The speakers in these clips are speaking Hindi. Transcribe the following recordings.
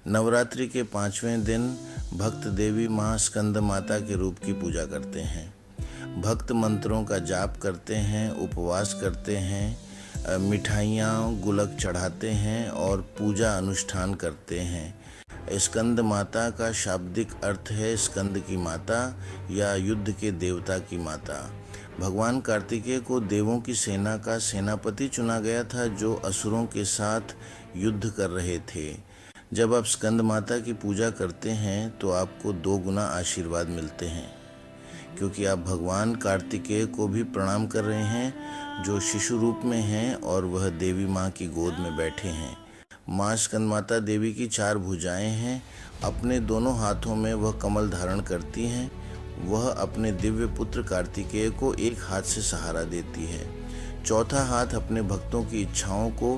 नवरात्रि के 5वें दिन भक्त देवी माँ स्कंद माता के रूप की पूजा करते हैं। भक्त मंत्रों का जाप करते हैं, उपवास करते हैं, मिठाइयाँ गुलक चढ़ाते हैं और पूजा अनुष्ठान करते हैं। स्कंद माता का शाब्दिक अर्थ है स्कंद की माता या युद्ध के देवता की माता। भगवान कार्तिकेय को देवों की सेना का सेनापति चुना गया था जो असुरों के साथ युद्ध कर रहे थे। जब आप स्कंद माता की पूजा करते हैं तो आपको 2 गुना आशीर्वाद मिलते हैं, क्योंकि आप भगवान कार्तिकेय को भी प्रणाम कर रहे हैं जो शिशु रूप में हैं और वह देवी माँ की गोद में बैठे हैं। माँ स्कंद माता देवी की 4 भुजाएं हैं। अपने दोनों हाथों में वह कमल धारण करती हैं। वह अपने दिव्य पुत्र कार्तिकेय को एक हाथ से सहारा देती है। चौथा हाथ अपने भक्तों की इच्छाओं को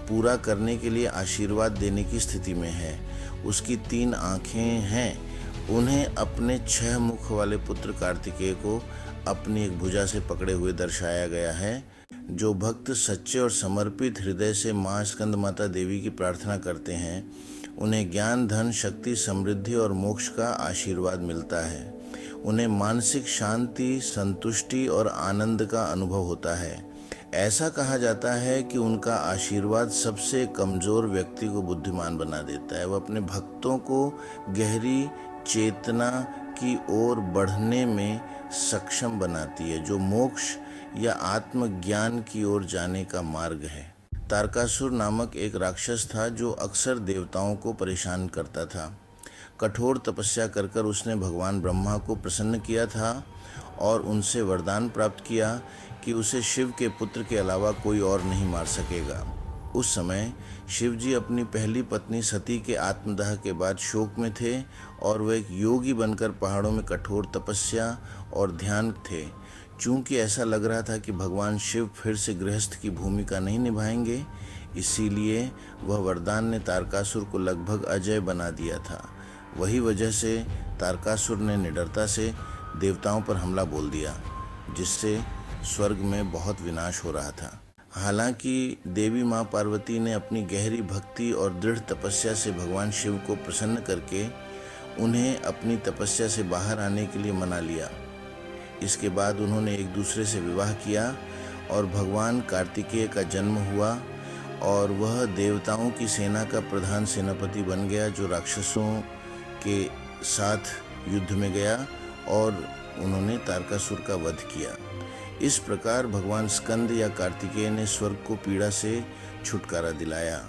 पूरा करने के लिए आशीर्वाद देने की स्थिति में है। उसकी 3 आँखें हैं। उन्हें अपने 6 मुख वाले पुत्र कार्तिकेय को अपनी एक भुजा से पकड़े हुए दर्शाया गया है। जो भक्त सच्चे और समर्पित हृदय से माँ स्कंद माता देवी की प्रार्थना करते हैं उन्हें ज्ञान, धन, शक्ति, समृद्धि और मोक्ष का आशीर्वाद मिलता है। उन्हें मानसिक शांति, संतुष्टि और आनंद का अनुभव होता है। ऐसा कहा जाता है कि उनका आशीर्वाद सबसे कमज़ोर व्यक्ति को बुद्धिमान बना देता है। वह अपने भक्तों को गहरी चेतना की ओर बढ़ने में सक्षम बनाती है, जो मोक्ष या आत्मज्ञान की ओर जाने का मार्ग है। तारकासुर नामक एक राक्षस था जो अक्सर देवताओं को परेशान करता था। कठोर तपस्या कर उसने भगवान ब्रह्मा को प्रसन्न किया था और उनसे वरदान प्राप्त किया कि उसे शिव के पुत्र के अलावा कोई और नहीं मार सकेगा। उस समय शिव जी अपनी पहली पत्नी सती के आत्मदाह के बाद शोक में थे और वह एक योगी बनकर पहाड़ों में कठोर तपस्या और ध्यान थे। चूंकि ऐसा लग रहा था कि भगवान शिव फिर से गृहस्थ की भूमिका नहीं निभाएंगे, इसीलिए वह वरदान ने तारकासुर को लगभग अजय बना दिया था। वही वजह से तारकासुर ने निडरता से देवताओं पर हमला बोल दिया, जिससे स्वर्ग में बहुत विनाश हो रहा था। हालांकि देवी माँ पार्वती ने अपनी गहरी भक्ति और दृढ़ तपस्या से भगवान शिव को प्रसन्न करके उन्हें अपनी तपस्या से बाहर आने के लिए मना लिया। इसके बाद उन्होंने एक दूसरे से विवाह किया और भगवान कार्तिकेय का जन्म हुआ और वह देवताओं की सेना का प्रधान सेनापति बन गया, जो राक्षसों के साथ युद्ध में गया और उन्होंने तारकासुर का वध किया। इस प्रकार भगवान स्कंद या कार्तिकेय ने स्वर्ग को पीड़ा से छुटकारा दिलाया।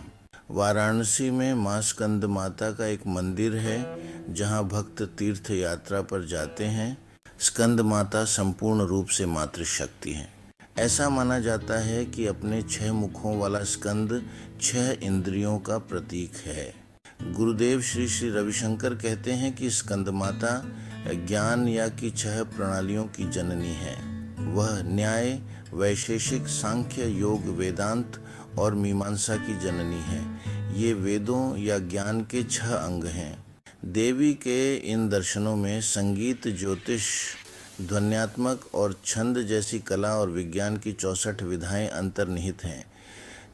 वाराणसी में माँ स्कंद माता का एक मंदिर है जहाँ भक्त तीर्थ यात्रा पर जाते हैं। स्कंद माता संपूर्ण रूप से मातृशक्ति हैं। ऐसा माना जाता है कि अपने 6 मुखों वाला स्कंद 6 इंद्रियों का प्रतीक है। गुरुदेव श्री श्री रविशंकर कहते हैं कि स्कंद माता ज्ञान या की 6 प्रणालियों की जननी है। वह न्याय, वैशेषिक, सांख्य, योग, वेदांत और मीमांसा की जननी है। ये वेदों या ज्ञान के 6 अंग हैं। देवी के इन दर्शनों में संगीत, ज्योतिष, ध्वन्यात्मक और छंद जैसी कला और विज्ञान की 64 विधाएं अंतर्निहित हैं।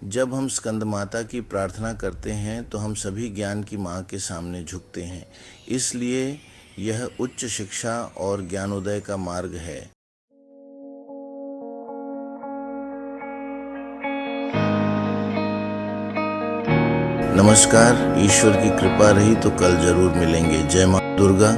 जब हम स्कंद माता की प्रार्थना करते हैं तो हम सभी ज्ञान की माँ के सामने झुकते हैं। इसलिए यह उच्च शिक्षा और ज्ञानोदय का मार्ग है। नमस्कार। ईश्वर की कृपा रही तो कल जरूर मिलेंगे। जय माँ दुर्गा।